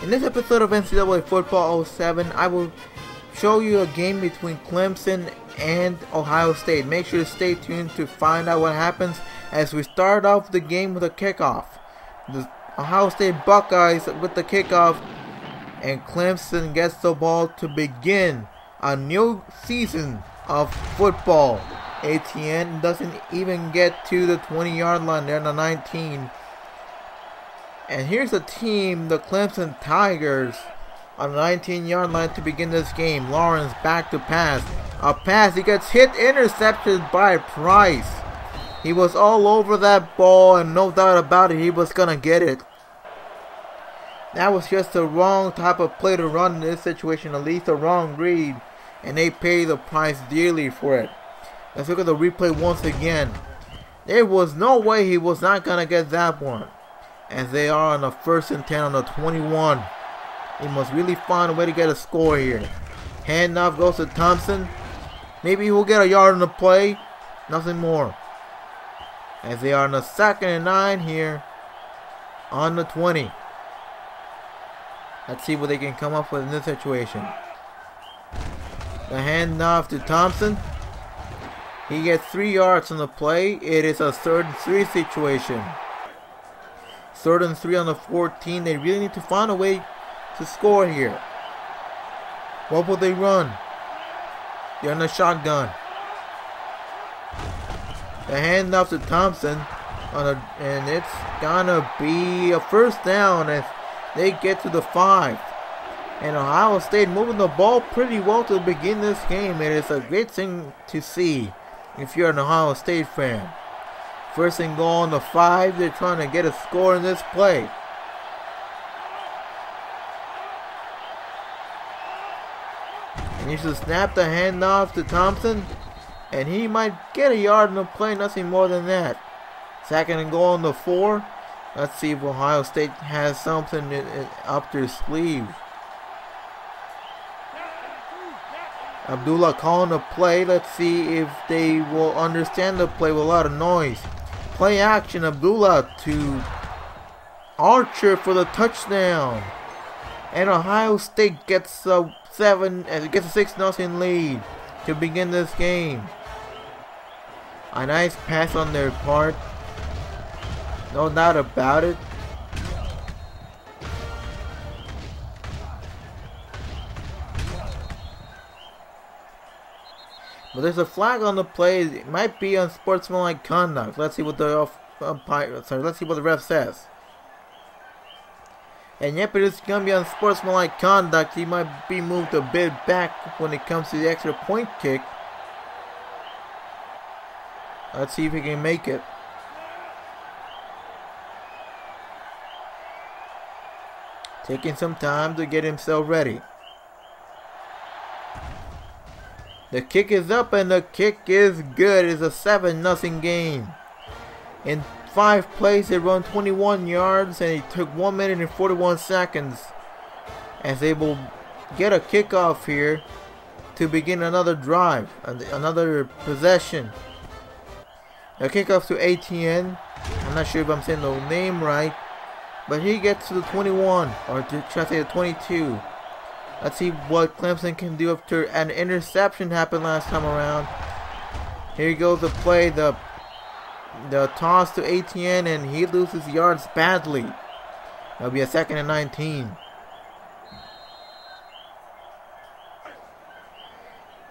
In this episode of NCAA Football 07, I will show you a game between Clemson and Ohio State. Make sure to stay tuned to find out what happens as we start off the game with a kickoff. The Ohio State Buckeyes with the kickoff, and Clemson gets the ball to begin a new season of football. ATN doesn't even get to the 20-yard line. They're on the 19. And here's the team, the Clemson Tigers, on the 19-yard line to begin this game. Lawrence back to pass. A pass, he gets hit, intercepted by Price. He was all over that ball, and no doubt about it, he was going to get it. That was just the wrong type of play to run in this situation, at least the wrong read, and they pay the price dearly for it. Let's look at the replay once again. There was no way he was not going to get that one, as they are on the 1st and 10 on the 21. He must really find a way to get a score here. Handoff goes to Thompson. Maybe he'll get a yard on the play. Nothing more. As they are on the 2nd and 9 here on the 20. Let's see what they can come up with in this situation. The handoff to Thompson. He gets 3 yards on the play. It is a 3rd and 3 situation. 3rd and 3 on the 14. They really need to find a way to score here. What will they run? They're in a shotgun. The handoff to Thompson, and it's gonna be a 1st down as they get to the 5. And Ohio State moving the ball pretty well to begin this game. It is a great thing to see if you're an Ohio State fan. 1st and goal on the 5. They're trying to get a score in this play. And he should snap the handoff to Thompson, and he might get a yard in the play, nothing more than that. 2nd and goal on the 4. Let's see if Ohio State has something up their sleeve. Abdullah calling the play. Let's see if they will understand the play with a lot of noise. Play action, Abdullah to Archer for the touchdown. And Ohio State gets a 6-0 lead to begin this game. A nice pass on their part. No doubt about it. But there's a flag on the play. It might be unsportsmanlike conduct. Let's see what the let's see what the ref says. And yep, it is gonna be unsportsmanlike conduct. He might be moved a bit back when it comes to the extra point kick. Let's see if he can make it. Taking some time to get himself ready. The kick is up and the kick is good. It's a 7-0 game. In 5 plays, they run 21 yards and it took 1 minute and 41 seconds. As they will get a kickoff here to begin another drive, another possession. The kickoff to ATN. I'm not sure if I'm saying the name right, but he gets to the 21, or to try to say the 22. Let's see what Clemson can do after an interception happened last time around. Here goes the play, the toss to ATN, and he loses yards badly. That'll be a 2nd and 19.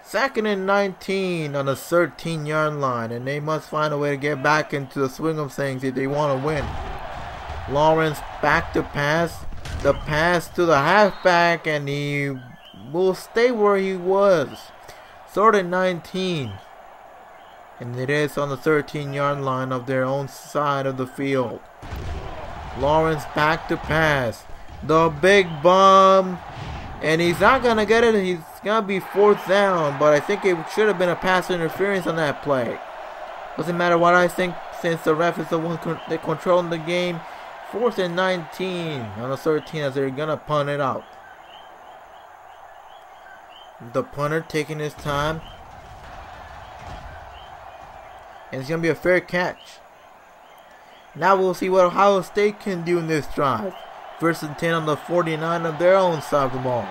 2nd and 19 on the 13-yard line, and they must find a way to get back into the swing of things if they want to win. Lawrence back to pass. The pass to the halfback, and he will stay where he was. 3rd and 19. And it is on the 13-yard line of their own side of the field. Lawrence back to pass. The big bomb. And he's not going to get it. He's going to be 4th down. But I think it should have been a pass interference on that play. Doesn't matter what I think, since the ref is the one controlling the game. 4th and 19 on the 13 as they're going to punt it out. The punter taking his time. And it's going to be a fair catch. Now we'll see what Ohio State can do in this drive. First and 10 on the 49 of their own side of the ball.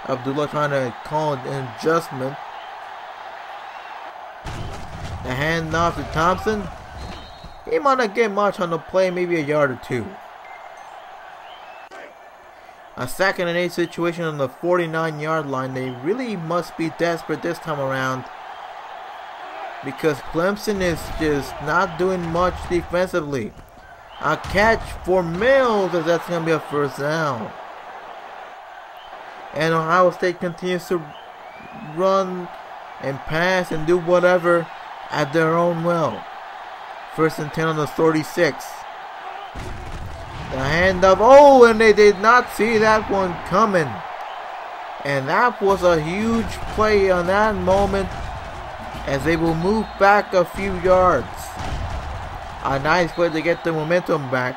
Abdullah trying to call an adjustment. The handoff to Thompson. He might not get much on the play, maybe a yard or two. A 2nd and 8 situation on the 49-yard line. They really must be desperate this time around, because Clemson is just not doing much defensively. A catch for Mills, as that's going to be a first down. And Ohio State continues to run and pass and do whatever at their own will. First and 10 on the 36. The handoff. Oh, and they did not see that one coming. And that was a huge play on that moment, as they will move back a few yards. A nice way to get the momentum back.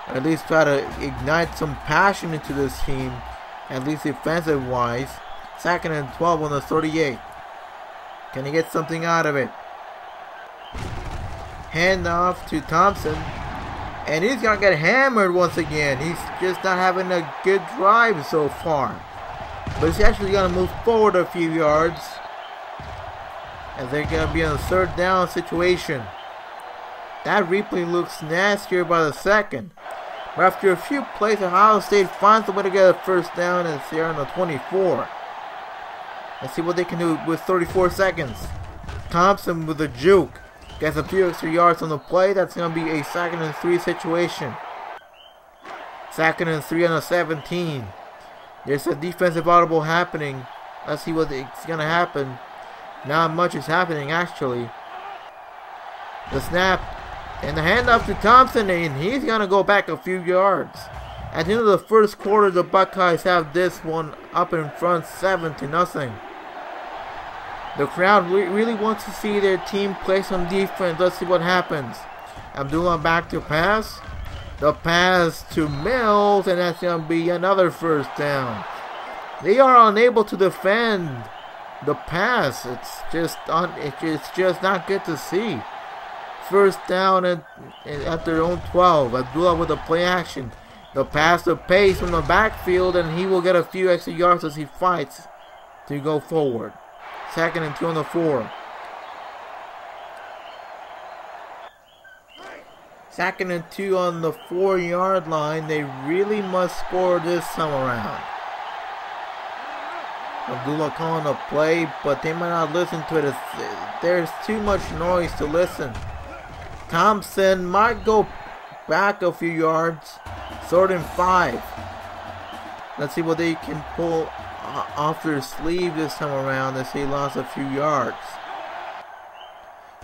At least try to ignite some passion into this team, at least defensive wise. 2nd and 12 on the 38. Can he get something out of it? Handoff to Thompson. And he's going to get hammered once again. He's just not having a good drive so far. But he's actually going to move forward a few yards, as they're going to be in a 3rd down situation. That replay looks nastier by the second. But after a few plays, Ohio State finds a way to get a first down, and they're on the 24. Let's see what they can do with 34 seconds. Thompson with a juke. Gets a few extra yards on the play. That's going to be a 2nd and 3 situation. 2nd and 3 on the 17. There's a defensive audible happening. Let's see what's going to happen. Not much is happening, actually. The snap and the handoff to Thompson, and he's going to go back a few yards. At the end of the first quarter, the Buckeyes have this one up in front, 7-0. The crowd really wants to see their team play some defense. Let's see what happens. Abdullah back to pass. The pass to Mills, and that's going to be another first down. They are unable to defend the pass. It's just not good to see. First down at their own 12. Abdullah with a play action. The pass to Pace from the backfield, and he will get a few extra yards as he fights to go forward. 2nd and 2 on the 4. 2nd and 2 on the 4-yard line. They really must score this time around. Abdullah calling a play, but they might not listen to it. There's too much noise to listen. Thompson might go back a few yards. 3rd and 5. Let's see what they can pull off their sleeve this time around, as he lost a few yards.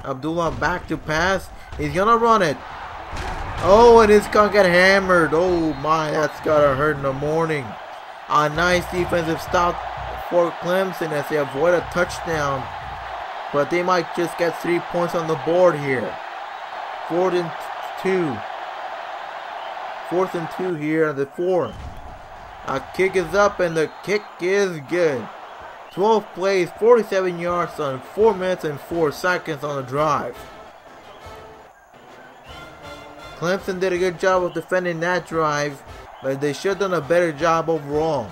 Abdullah back to pass. He's gonna run it. Oh, and it's gonna get hammered. Oh my, that's gotta hurt in the morning. A nice defensive stop for Clemson as they avoid a touchdown, but they might just get 3 points on the board here. 4th and 2. 4th and 2 here at the 4. A kick is up, and the kick is good. 12 plays, 47 yards on 4 minutes and 4 seconds on the drive. Clemson did a good job of defending that drive, but they should have done a better job overall.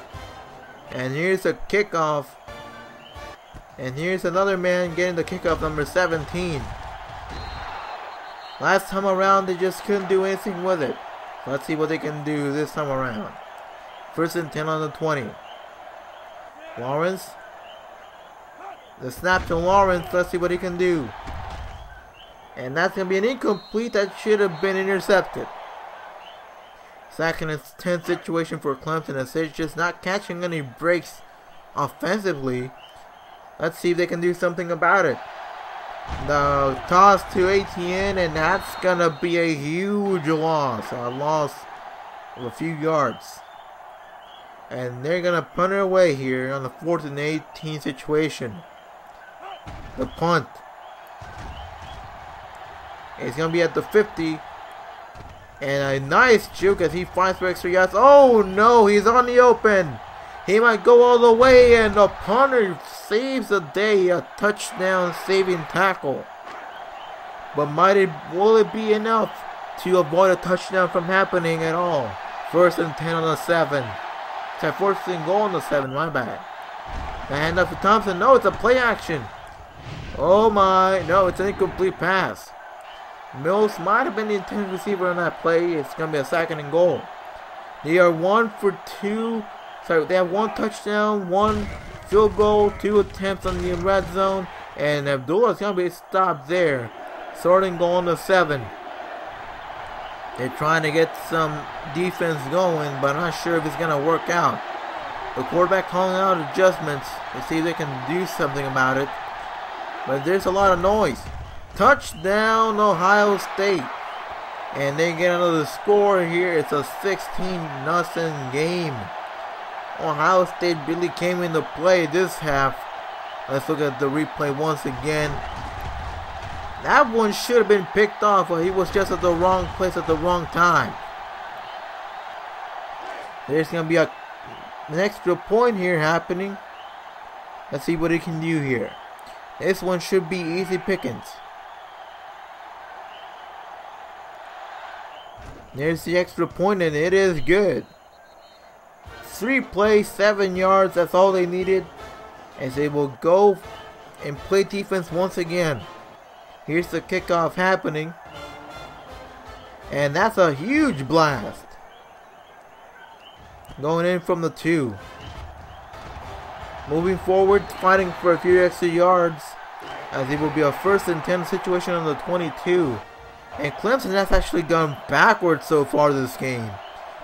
And here's a kickoff. And here's another man getting the kickoff, number 17. Last time around, they just couldn't do anything with it. Let's see what they can do this time around. 1st and 10 on the 20. Lawrence. The snap to Lawrence. Let's see what he can do. And that's going to be an incomplete that should have been intercepted. 2nd and 10 situation for Clemson, as they're just not catching any breaks offensively. Let's see if they can do something about it. The toss to Etienne, and that's going to be a huge loss. A loss of a few yards. And they're going to punt it away here on the 4th and 18 situation. The punt. It's going to be at the 50. And a nice juke as he finds for extra yards. Oh no, he's on the open. He might go all the way, and the punter saves the day. A touchdown saving tackle. But will it be enough to avoid a touchdown from happening at all. First and 10 on the 7. Sorry, first and goal on the 7, my bad. The handoff to Thompson. No, it's a play action. Oh my, no, it's an incomplete pass. Mills might have been the intended receiver on that play. It's going to be a 2nd and goal. They are 1 for 2. Sorry, they have 1 touchdown, 1 field goal, 2 attempts on the red zone. And Abdullah's going to be stopped there. Starting goal on the 7. They're trying to get some defense going, but I'm not sure if it's going to work out. The quarterback calling out adjustments to see if they can do something about it. But there's a lot of noise. Touchdown, Ohio State. And they get another score here. It's a 16-0 game. Ohio State really came into play this half. Let's look at the replay once again. That one should have been picked off, but he was just at the wrong place at the wrong time. There's going to be an extra point here happening. Let's see what he can do here. This one should be easy pickings. There's the extra point, and it is good. 3 plays, 7 yards. That's all they needed. As they will go and play defense once again. Here's the kickoff happening. And that's a huge blast. Going in from the 2. Moving forward, fighting for a few extra yards. As it will be a 1st and 10 situation on the 22. And Clemson has actually gone backwards so far this game.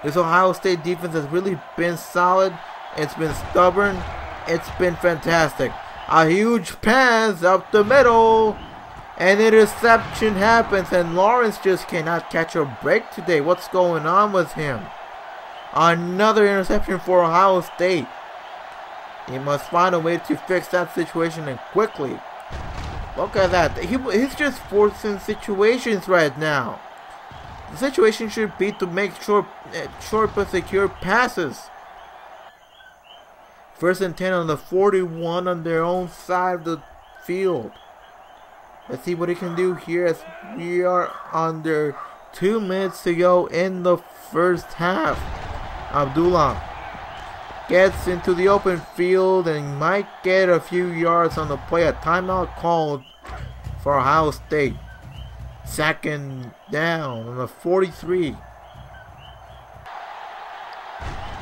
This Ohio State defense has really been solid. It's been stubborn. It's been fantastic. A huge pass up the middle. And interception happens. And Lawrence just cannot catch a break today. What's going on with him? Another interception for Ohio State. He must find a way to fix that situation, and quickly. Look at that. He's just forcing situations right now. The situation should be to make short but secure passes. 1st and 10 on the 41 on their own side of the field. Let's see what he can do here as we are under 2 minutes to go in the first half. Abdullah gets into the open field and might get a few yards on the play. A timeout called for Ohio State. 2nd down on the 43.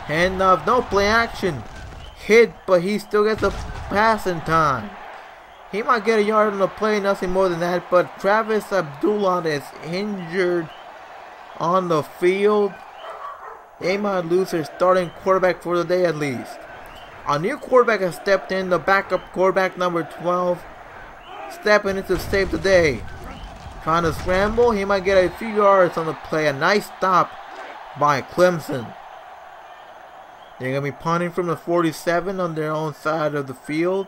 Handoff, no play action. Hit, but he still gets a pass in time. He might get a yard on the play, nothing more than that. But Travis Abdullah is injured on the field. They might lose their starting quarterback for the day at least. A new quarterback has stepped in, the backup quarterback number 12. Stepping in to save the day. Trying to scramble, he might get a few yards on the play. A nice stop by Clemson. They're going to be punting from the 47 on their own side of the field.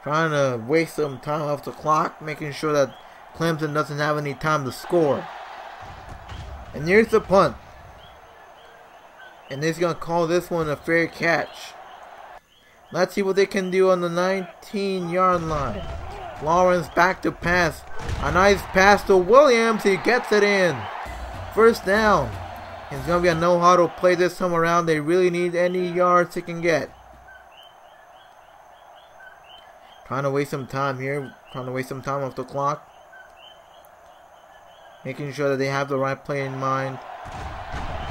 Trying to waste some time off the clock, making sure that Clemson doesn't have any time to score. And here's the punt. And they're going to call this one a fair catch. Let's see what they can do on the 19-yard line. Lawrence back to pass. A nice pass to Williams. He gets it in. 1st down. It's going to be a no-huddle play this time around. They really need any yards they can get. Trying to waste some time here. Trying to waste some time off the clock. Making sure that they have the right play in mind.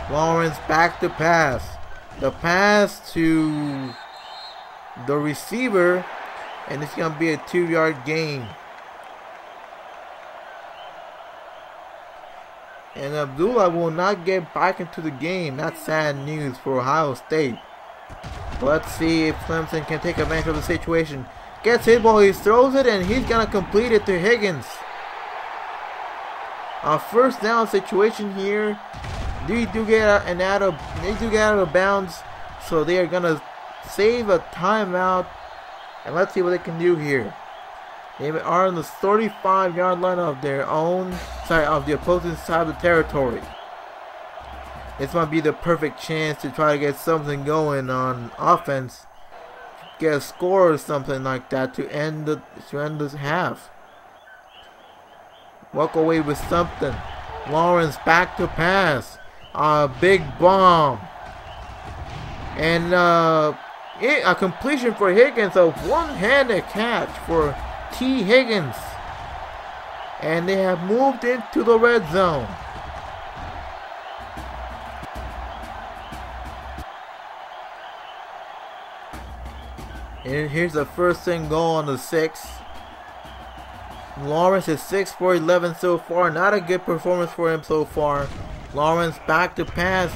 Lawrence back to pass. The pass to the receiver. And it's going to be a 2-yard gain. And Abdullah will not get back into the game. That's sad news for Ohio State. Let's see if Clemson can take advantage of the situation. Gets hit while he throws it, and he's going to complete it to Higgins. A 1st down situation here. They do get out of bounds, so they are going to save a timeout. And let's see what they can do here. They are on the 35-yard line of their own side, of the opposing side of the territory. This might be the perfect chance to try to get something going on offense. Get a score or something like that to end this half. walk away with something. Lawrence back to pass. A big bomb. And a completion for Higgins. A one-handed catch for T. Higgins. And they have moved into the red zone. And here's the first and goal on the 6. Lawrence is 6 for 11 so far. Not a good performance for him so far. Lawrence back to pass.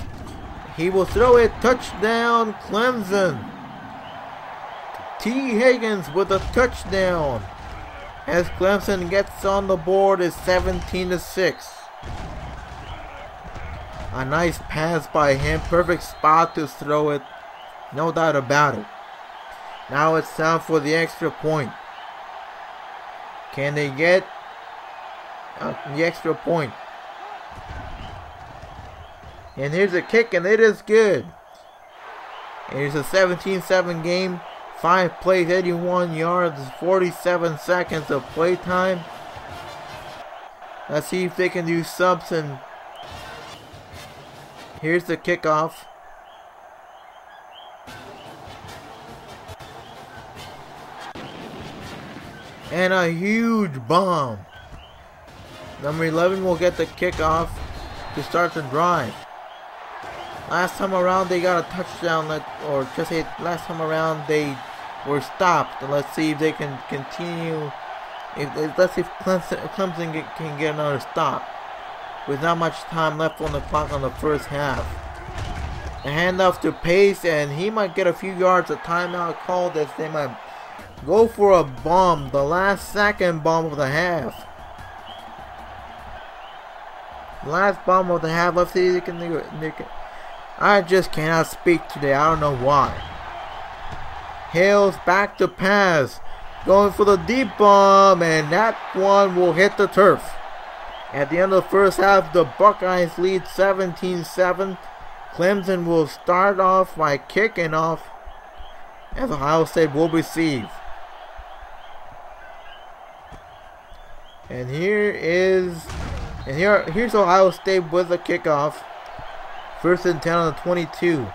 He will throw it. Touchdown, Clemson. T. Higgins with a touchdown. As Clemson gets on the board, is 17-6. A nice pass by him. Perfect spot to throw it. No doubt about it. Now it's time for the extra point. Can they get the extra point? And here's a kick, and it is good. It's a 17-7 game. 5 plays, 81 yards, 47 seconds of play time. Let's see if they can do something. Here's the kickoff. And a huge bomb. Number 11 will get the kickoff to start the drive. Last time around they got a touchdown, or just say last time around they were stopped. Let's see if they can continue. Let's see if Clemson can get another stop. With not much time left on the clock on the first half. A handoff to Pace, and he might get a few yards. A timeout called as they might go for a bomb. The last second bomb of the half. Last bomb of the half. Let's see if they can do it. I just cannot speak today. I don't know why. Hales back to pass. Going for the deep bomb. And that one will hit the turf. At the end of the first half, the Buckeyes lead 17-7. Clemson will start off by kicking off as Ohio State will receive. And here's Ohio State with the kickoff. First and 10 on the 22.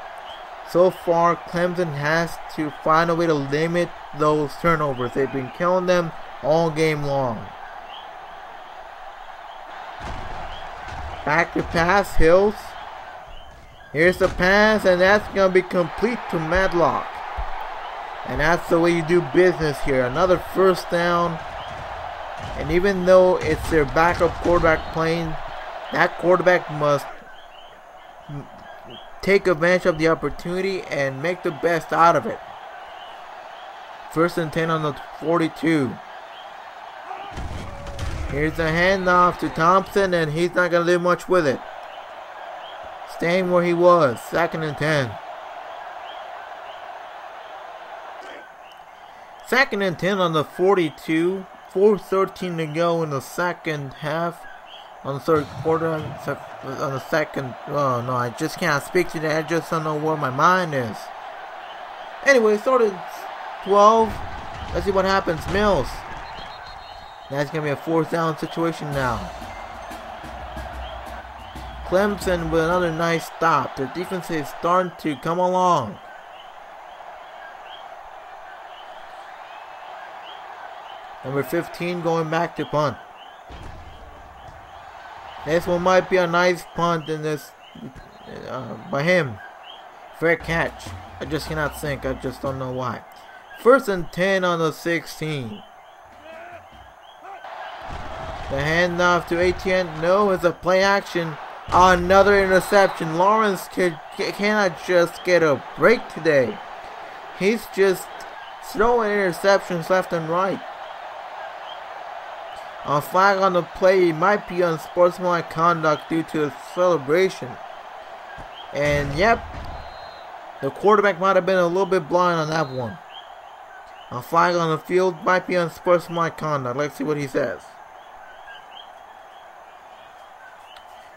So far, Clemson has to find a way to limit those turnovers. They've been killing them all game long. Back to pass, Hills. Here's the pass, and that's going to be complete to Medlock. And that's the way you do business here. Another first down. And even though it's their backup quarterback playing, that quarterback must take advantage of the opportunity and make the best out of it. First and 10 on the 42. Here's a handoff to Thompson, and he's not going to do much with it. Staying where he was. Second and 10. Second and 10 on the 42. 4:13 to go in the second half. On the third quarter. On the second. Oh no, I just can't speak today. I just don't know where my mind is. Anyway, started 12. Let's see what happens. Mills. That's going to be a fourth down situation now. Clemson with another nice stop. Their defense is starting to come along. Number 15 going back to punt. This one might be a nice punt in this by him. Fair catch. I just cannot think. I just don't know why. First and 10 on the 16. The handoff to ATN. No, it's a play action. Another interception. Lawrence cannot just get a break today. He's just throwing interceptions left and right. A flag on the play might be unsportsmanlike conduct due to a celebration. And yep, the quarterback might have been a little bit blind on that one. A flag on the field might be unsportsmanlike conduct. Let's see what he says.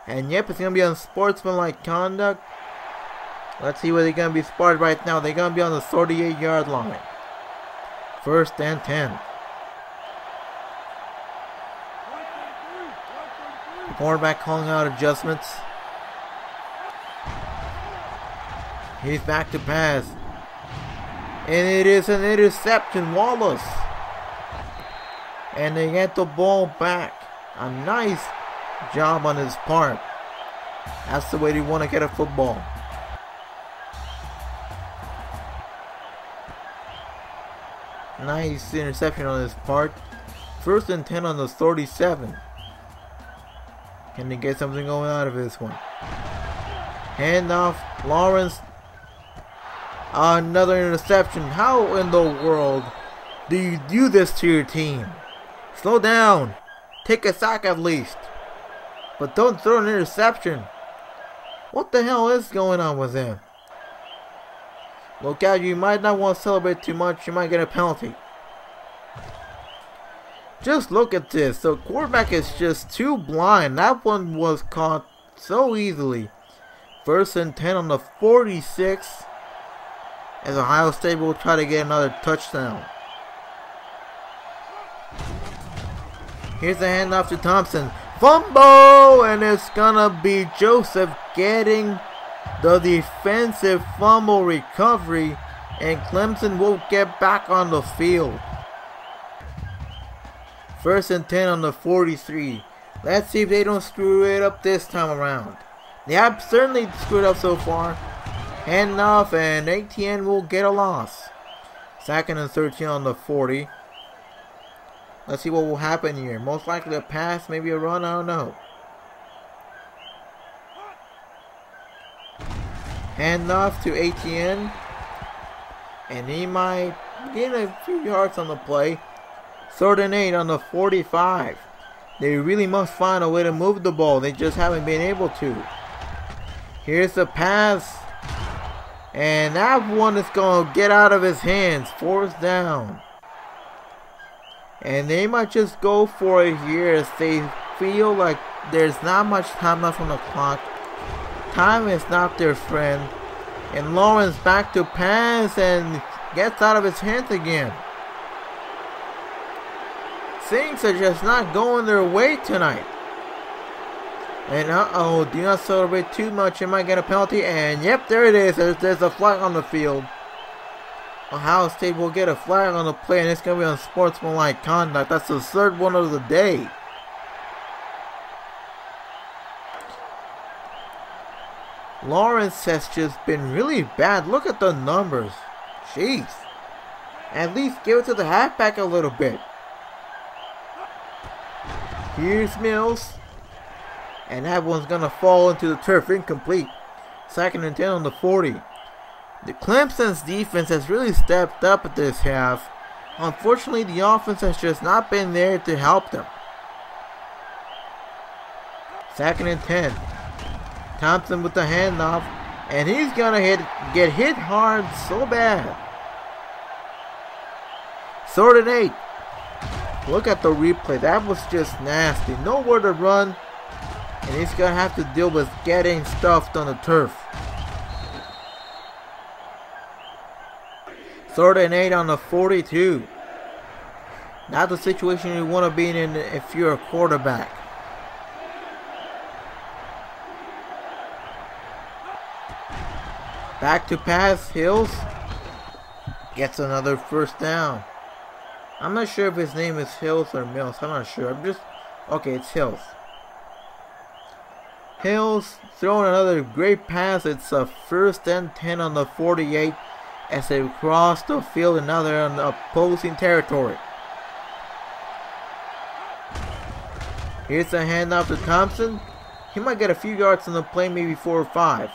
And yep, it's going to be unsportsmanlike conduct. Let's see where they're going to be spotted right now. They're going to be on the 38-yard line. First and 10. Quarterback calling out adjustments. He's back to pass. And it is an interception, Wallace. And they get the ball back. A nice job on his part. That's the way you want to get a football. Nice interception on his part. 1st and 10 on the 37. Can they get something going out of this one? Handoff. Lawrence. Another interception. How in the world do you do this to your team? Slow down. Take a sack at least. But don't throw an interception. What the hell is going on with him? Look out, you might not want to celebrate too much. You might get a penalty. Just look at this. The quarterback is just too blind. That one was caught so easily. 1st and 10 on the 46. As Ohio State will try to get another touchdown. Here's the handoff to Thompson. Fumble! And it's gonna be Joseph getting the defensive fumble recovery. And Clemson will get back on the field. 1st and 10 on the 43. Let's see if they don't screw it up this time around. They have certainly screwed up so far. Handoff, and ATN will get a loss. 2nd and 13 on the 40. Let's see what will happen here. Most likely a pass, maybe a run, I don't know. Handoff to ATN. And he might get a few yards on the play. 3rd and 8 on the 45. They really must find a way to move the ball. They just haven't been able to. Here's the pass. And that one is going to get out of his hands. 4th down. And they might just go for it here as they feel like there's not much time left on the clock. Time is not their friend. And Lawrence back to pass and gets out of his hands again. Things are just not going their way tonight. And do not celebrate too much. You might get a penalty. And yep, there it is. There's a flag on the field. Ohio State will get a flag on the play, and it's going to be unsportsmanlike conduct. That's the 3rd one of the day. Lawrence has just been really bad. Look at the numbers. Jeez. At least give it to the halfback a little bit. Here's Mills. And that one's going to fall into the turf. Incomplete. 2nd and 10 on the 40. The Clemson's defense has really stepped up at this half. Unfortunately, the offense has just not been there to help them. 2nd and 10. Thompson with the handoff. And he's going to get hit hard so bad. 3rd and 8. Look at the replay. That was just nasty. Nowhere to run. And he's going to have to deal with getting stuffed on the turf. 3rd and 8 on the 42. Not the situation you want to be in if you're a quarterback. Back to pass. Hills gets another 1st down. I'm not sure if his name is Hills or Mills. I'm not sure. Okay, it's Hills. Hills throwing another great pass. It's a 1st and 10 on the 48 as they cross the field and now they're on the opposing territory. Here's a handoff to Thompson. He might get a few yards on the play, maybe 4 or 5.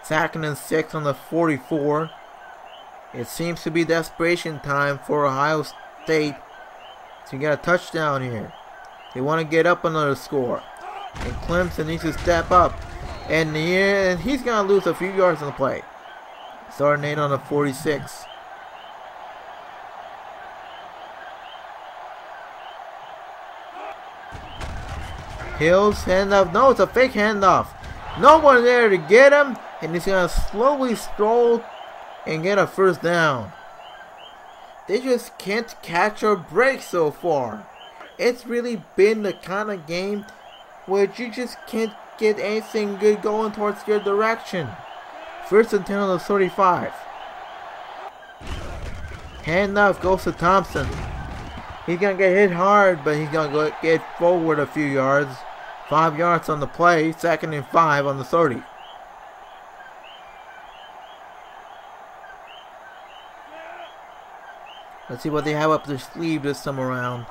2nd and 6 on the 44. It seems to be desperation time for Ohio State to get a touchdown here. They want to get up another score. And Clemson needs to step up. And he's going to lose a few yards on the play. 3rd and 8 on the 46. Hills handoff. No, it's a fake handoff. No one there to get him. And he's going to slowly stroll and get a 1st down. They just can't catch or break so far. It's really been the kind of game where you just can't get anything good going towards your direction. First and 10 on the 35. Handoff goes to Thompson. He's going to get hit hard, but he's going to get forward a few yards. 5 yards on the play. Second and 5 on the 30. Let's see what they have up their sleeve this time around.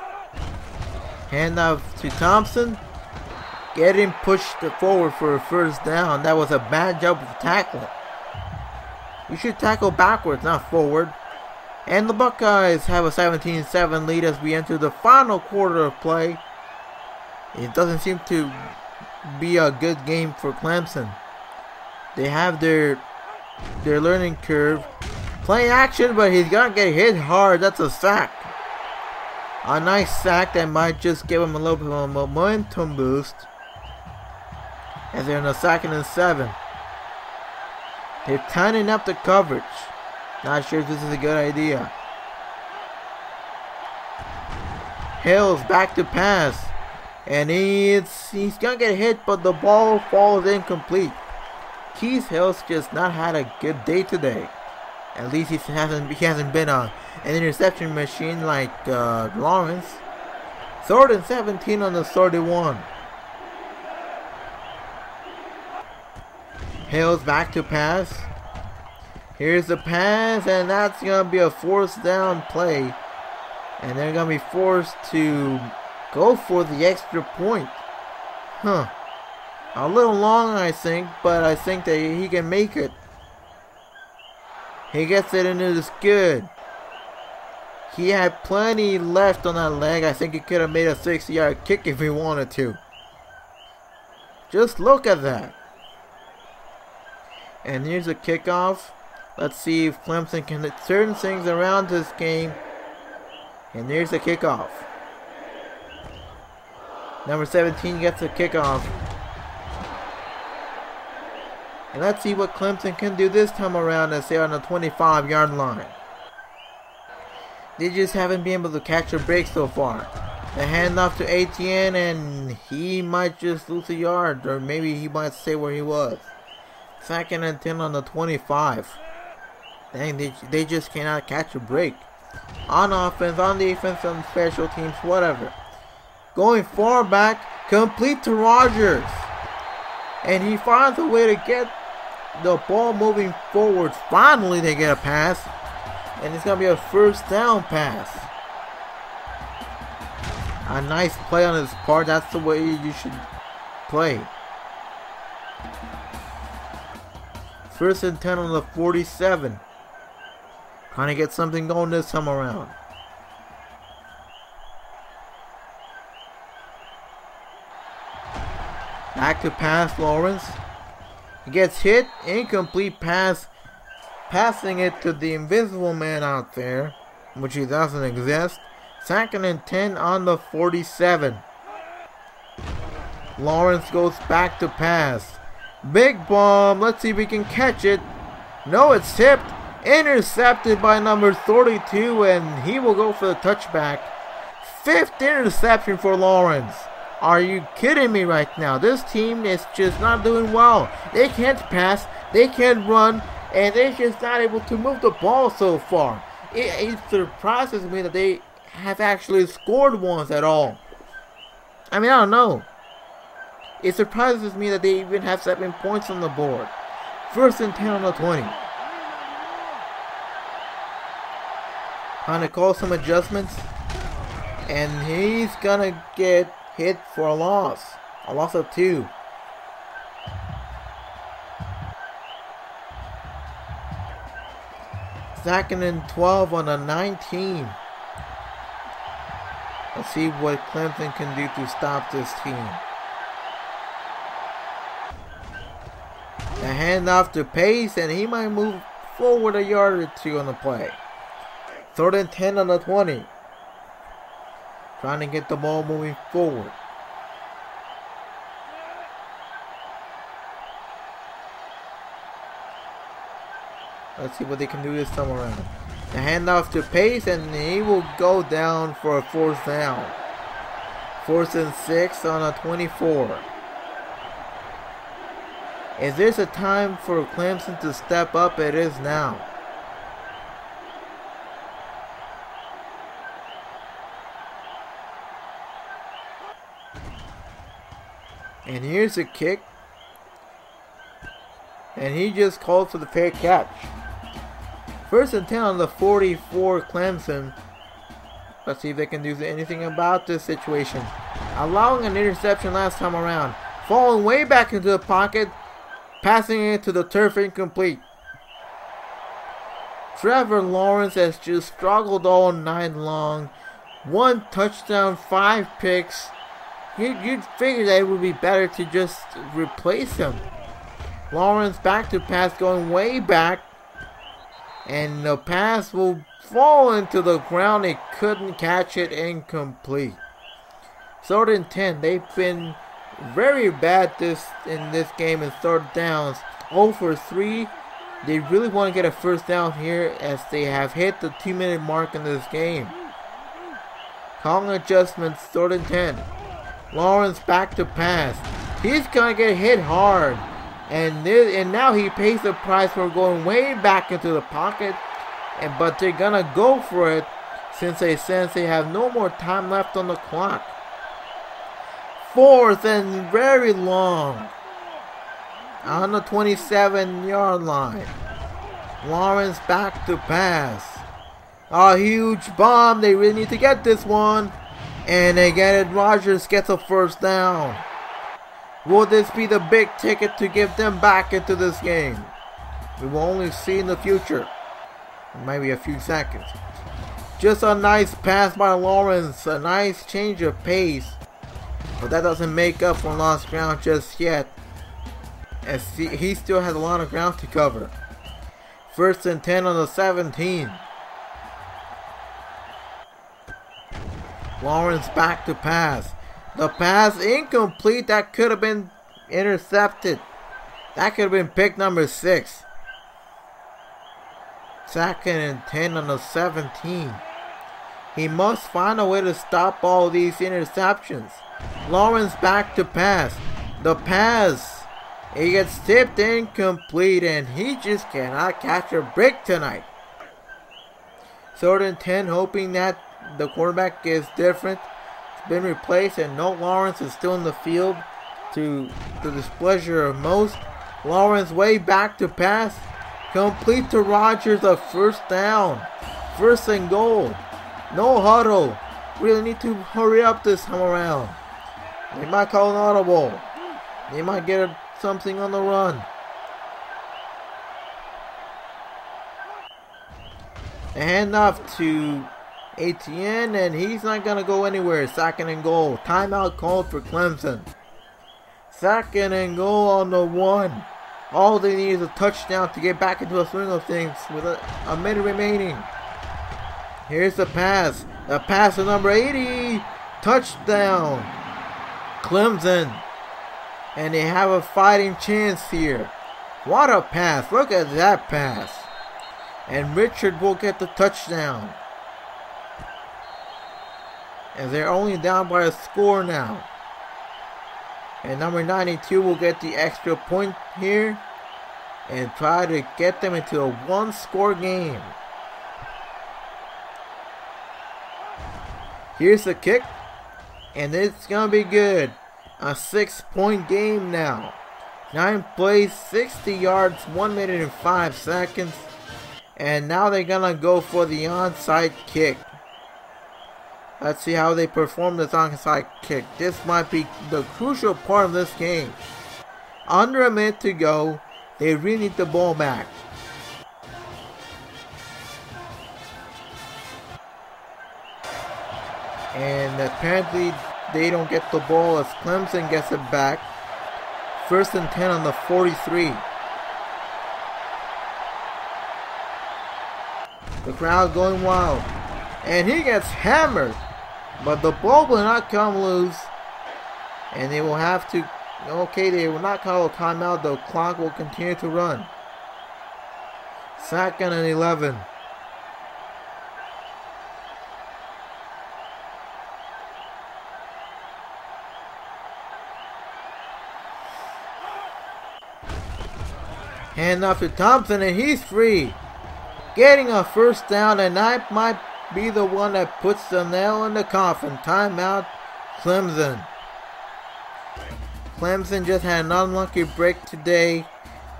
Handoff to Thompson. Getting pushed forward for a first down. That was a bad job of tackling. You should tackle backwards, not forward. And the Buckeyes have a 17-7 lead as we enter the final quarter of play. It doesn't seem to be a good game for Clemson. They have their learning curve. Play action, but he's gonna get hit hard. That's a sack. A nice sack that might just give him a little bit of a momentum boost. As they're in a 2nd and 7. They're tightening up the coverage. Not sure if this is a good idea. Hill's back to pass. And he's gonna get hit, but the ball falls incomplete. Keith Hill's just not had a good day today. At least he hasn't been an interception machine like Lawrence. 3rd and 17 on the 31. Hill's back to pass. Here's the pass, and that's going to be a fourth down play. And they're going to be forced to go for the extra point. A little long, I think, but I think that he can make it. He gets it and it is good. He had plenty left on that leg. I think he could have made a 60-yard kick if he wanted to. Just look at that. And here's a kickoff. Let's see if Clemson can turn things around this game. And there's the kickoff. Number 17 gets the kickoff. And let's see what Clemson can do this time around as they're on the 25-yard line. They just haven't been able to catch a break so far. The handoff to Etienne, and he might just lose a yard, or maybe he might stay where he was. 2nd and 10 on the 25. Dang, they just cannot catch a break. On offense, on defense, on special teams, whatever. Going far back, complete to Rogers. And he finds a way to get the ball moving forward. Finally, they get a pass. And it's going to be a first down pass. A nice play on his part. That's the way you should play. 1st and 10 on the 47. Trying to get something going this time around. Back to pass, Lawrence. He gets hit. Incomplete pass. Passing it to the invisible man out there, which he doesn't exist. 2nd and 10 on the 47. Lawrence goes back to pass. Big bomb. Let's see if we can catch it. No, it's tipped. Intercepted by number 32, and he will go for the touchback. 5th interception for Lawrence. Are you kidding me right now? This team is just not doing well. They can't pass. They can't run. And they're just not able to move the ball so far. It surprises me that they have actually scored once at all. I mean, I don't know. It surprises me that they even have 7 points on the board. 1st and 10 on the 20. Trying to call some adjustments. And he's going to get hit for a loss. A loss of 2. Second and 12 on the 19. Let's see what Clemson can do to stop this team. The handoff to Pace, and he might move forward a yard or 2 on the play. 3rd and 10 on the 20. Trying to get the ball moving forward. Let's see what they can do this time around. The handoff to Pace, and he will go down for a 4th down. 4th and 6 on a 24. If there's a time for Clemson to step up, it is now. And here's a kick. And he just called for the fair catch. 1st and 10 on the 44 Clemson. Let's see if they can do anything about this situation. Allowing an interception last time around. Falling way back into the pocket. Passing it to the turf, incomplete. Trevor Lawrence has just struggled all night long. 1 touchdown, 5 picks. You'd figure that it would be better to just replace him. Lawrence back to pass, going way back. And the pass will fall into the ground. He couldn't catch it, incomplete. 3rd and 10. They've been very bad in this game in 3rd downs. 0 for 3. They really want to get a 1st down here as they have hit the 2-minute mark in this game. Calling adjustments, 3rd and 10. Lawrence back to pass. He's going to get hit hard. And now he pays the price for going way back into the pocket. But they're going to go for it since they sense they have no more time left on the clock. 4th and very long. On the 27-yard line. Lawrence back to pass. A huge bomb. They really need to get this one. And they get it. Rodgers gets a 1st down. Will this be the big ticket to get them back into this game? We will only see in the future. Maybe a few seconds. Just a nice pass by Lawrence. A nice change of pace. But that doesn't make up for lost ground just yet. As he still has a lot of ground to cover. 1st and 10 on the 17. Lawrence back to pass. The pass incomplete. That could have been intercepted. That could have been pick number 6. 2nd and 10 on the 17. He must find a way to stop all these interceptions. Lawrence back to pass. The pass. He gets tipped incomplete and he just cannot catch a break tonight. 3rd and 10, hoping that the quarterback is different. It's been replaced and no Lawrence is still in the field to the displeasure of most. Lawrence way back to pass. Complete to Rodgers, a 1st down. 1st and goal. No huddle. Really need to hurry up this time around. They might call an audible. They might get something on the run. A handoff to Etienne, and he's not going to go anywhere. 2nd and goal. Timeout called for Clemson. 2nd and goal on the 1. All they need is a touchdown to get back into a swing of things with a minute remaining. Here's the pass. The pass to number 80. Touchdown. Clemson. And they have a fighting chance here. What a pass. Look at that pass. And Richard will get the touchdown. And they're only down by a score now. And number 92 will get the extra point here. And try to get them into a 1-score game. Here's the kick. And it's going to be good. A 6-point game now. 9 plays, 60 yards, 1 minute and 5 seconds. And now they're going to go for the onside kick. Let's see how they perform this onside kick. This might be the crucial part of this game. Under a minute to go. They really need the ball back. And apparently they don't get the ball as Clemson gets it back. 1st and 10 on the 43. The crowd going wild. And he gets hammered. But the ball will not come loose. And they will have to... Okay, they will not call a timeout. The clock will continue to run. 2nd and 11. Hand off to Thompson, and he's free. Getting a first down, and that might be the one that puts the nail in the coffin. Timeout, Clemson. Clemson just had an unlucky break today.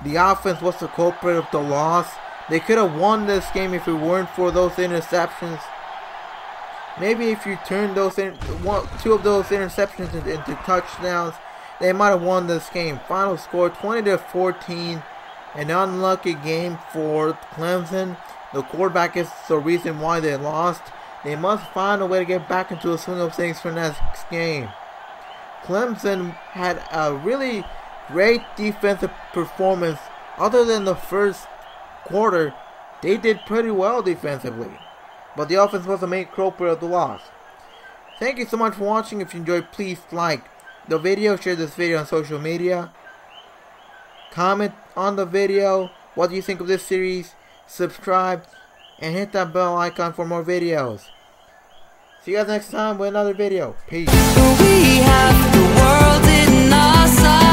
The offense was the culprit of the loss. They could have won this game if it weren't for those interceptions. Maybe if you turned those two of those interceptions into touchdowns, they might have won this game. Final score 20-14. An unlucky game for Clemson. The quarterback is the reason why they lost. They must find a way to get back into the swing of things for next game. Clemson had a really great defensive performance. Other than the first quarter, they did pretty well defensively. But the offense was the main culprit of the loss. Thank you so much for watching. If you enjoyed, please like the video, share this video on social media. Comment on the video what you think of this series, subscribe, and hit that bell icon for more videos. See you guys next time with another video. Peace. We have the world in our sight.